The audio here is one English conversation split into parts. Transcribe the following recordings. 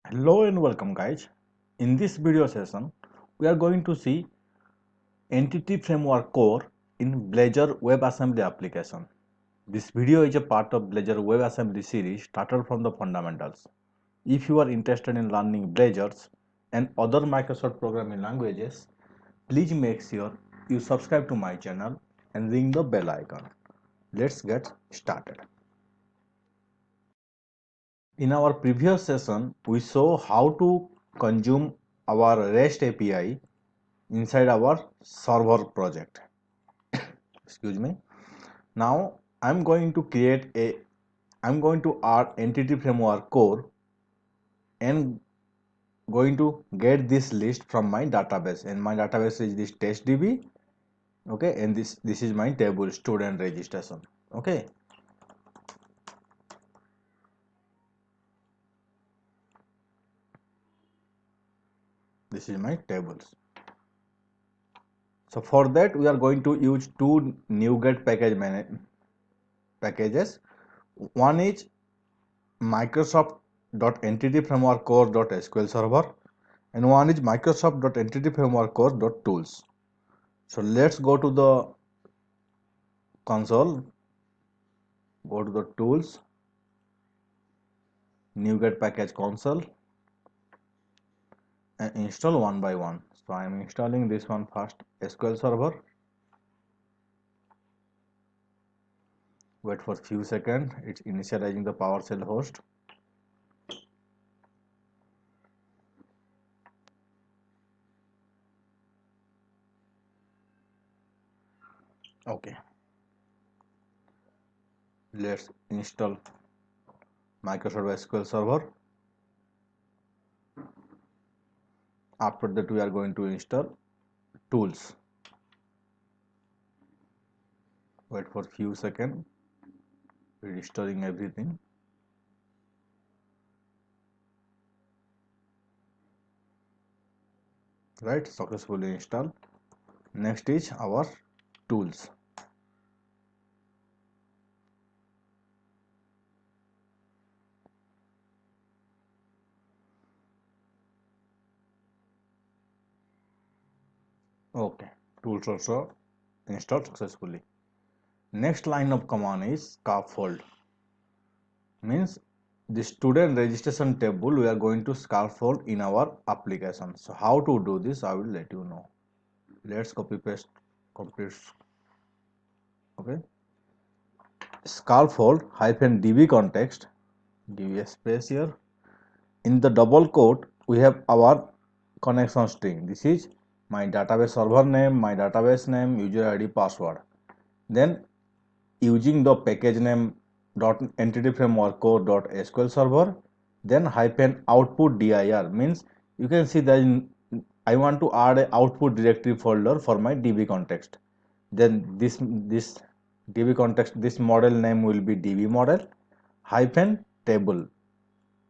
Hello and welcome guys. In this video session, we are going to see Entity Framework Core in Blazor WebAssembly application. This video is a part of Blazor WebAssembly series started from the fundamentals. If you are interested in learning Blazors and other Microsoft programming languages, please make sure you subscribe to my channel and ring the bell icon. Let's get started. In our previous session, we saw how to consume our REST API inside our server project. Excuse me. Now I'm going to add entity framework core and going to get this list from my database, and my database is this testdb. Okay, and this is my table student registration. Okay, this is my tables. So for that we are going to use two NuGet packages. One is Microsoft.entityFrameworkCore.SQL Server and one is Microsoft.entityFrameworkCore.Tools. So let's go to the console, go to the tools, NuGet package console and install one by one. So I am installing this one first, SQL Server. Wait for few seconds, it's initializing the PowerShell host. Okay, let's install Microsoft SQL Server. After that we are going to install tools. Wait for few seconds, restoring everything. Right, successfully installed. Next is our tools. Okay, tools also installed successfully. Next line of command is scaffold. Means the student registration table we are going to scaffold in our application. So how to do this I will let you know. Let's copy paste complete. Okay, scaffold hyphen db context, give a space here. In the double quote we have our connection string. This is my database server name, my database name, user id, password. Then using the package name dot entity framework core dot SQL server, then hyphen output dir, means you can see that I want to add a output directory folder for my db context. Then this db context, this model name will be db model hyphen table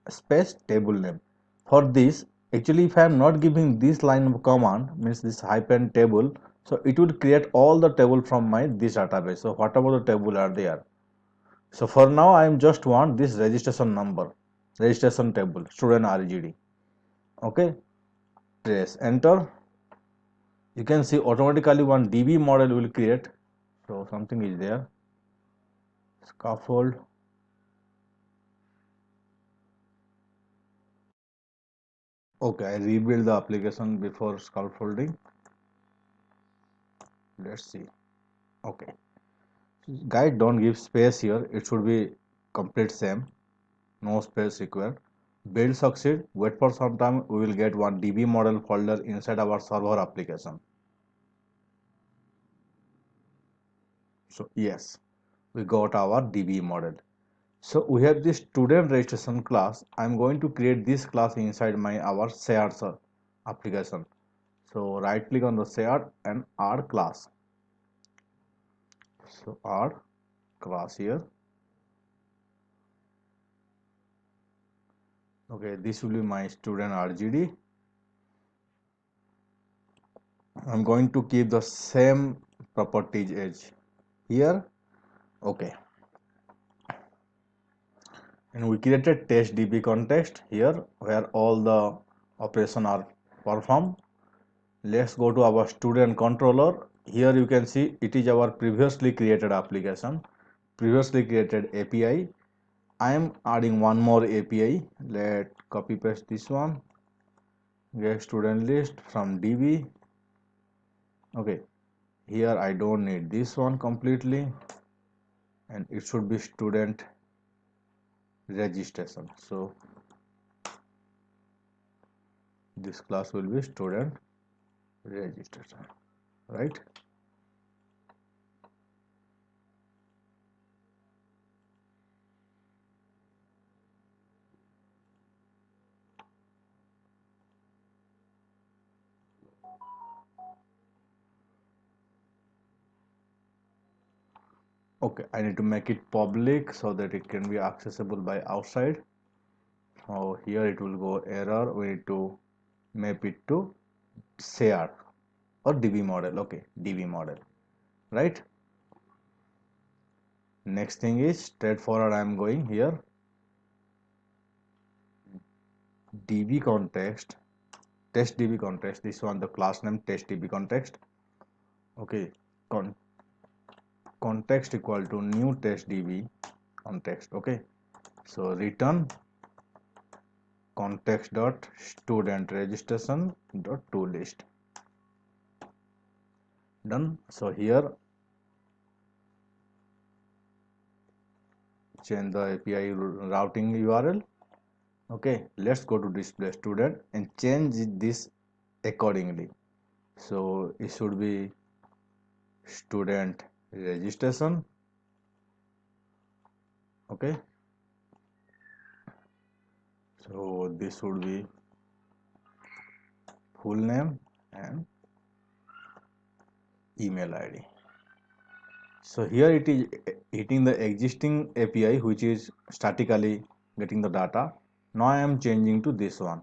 space table name. For this, actually if I am not giving this line of command, means this hyphen table, so it would create all the table from my this database. So whatever the table are there. So for now I am just want this registration number, registration table, student RGD. Okay, press enter. You can see automatically one DB model will create. So something is there. Scaffold. Okay, I rebuild the application before scaffolding. Let's see. Okay. Guide, don't give space here. It should be complete same. No space required. Build succeed. Wait for some time. We will get one DB model folder inside our server application. So yes, we got our DB model. So we have this student registration class. I'm going to create this class inside my our shared application. So right click on the shared and add class. So add class here. Okay, this will be my student RGD. I'm going to keep the same properties as here. Okay, and we created test DB context here where all the operation are performed. Let's go to our student controller. Here you can see it is our previously created application, previously created API. I am adding one more API. Let copy paste this one. Get student list from DB. Okay, here I don't need this one completely, and it should be student registration. So this class will be student registration, right? Okay, I need to make it public so that it can be accessible by outside. So here it will go error. We need to map it to share or DB model. Okay, DB model, right? Next thing is straightforward. I am going here DB context, test DB context. This one the class name test DB context. Okay, context equal to new test DB context. Okay, so return context dot student registration dot to list. Done. So here change the API routing URL. Okay, let's go to display student and change this accordingly. So it should be student registration. Okay, so this would be full name and email ID. So here it is hitting the existing API which is statically getting the data. Now I am changing to this one.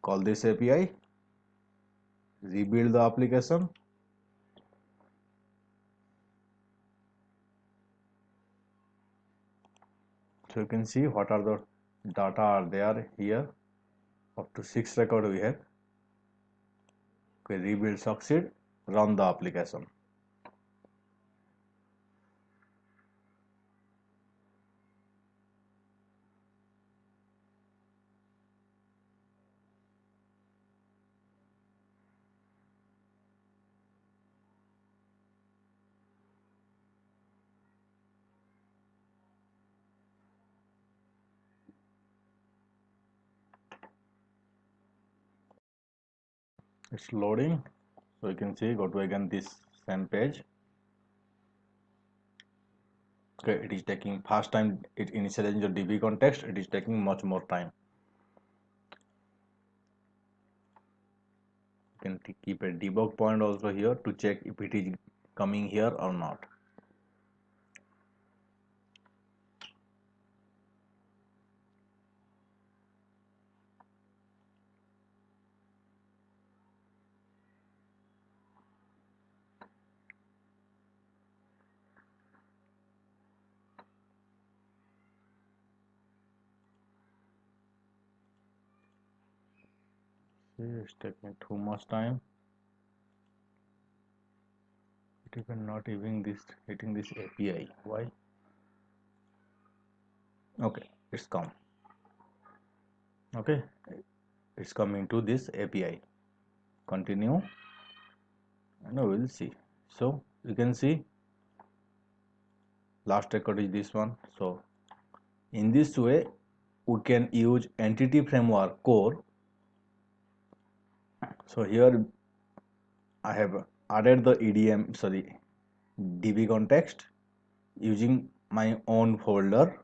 Call this API, rebuild the application. So you can see what are the data are there here. Up to 6 record we have. Okay, rebuild succeed, run the application. It's loading. So you can see, go to again this same page. Okay, it is taking fast time. It initializing the DB context. It is taking much more time. You can keep a debug point also here to check if it is coming here or not. See, it's taking too much time. It even not even this hitting this API. Why? Okay, it's come. Okay, it's coming to this API. Continue, and we will see. So you can see last record is this one. So in this way we can use entity framework core. So here I have added the EDM, sorry, DB context using my own folder,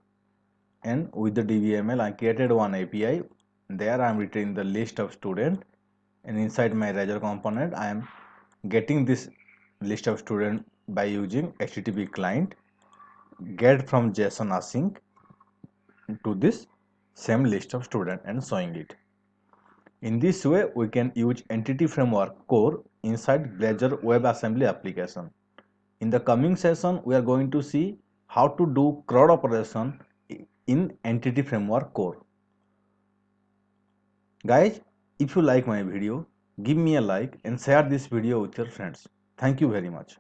and with the DBML I created one API. There I am returning the list of student, and inside my Razor component I am getting this list of student by using HTTP client get from JSON async to this same list of student and showing it. In this way we can use entity framework core inside Blazor WebAssembly application. In the coming session we are going to see how to do CRUD operation in Entity Framework Core. Guys, if you like my video, give me a like and share this video with your friends. Thank you very much.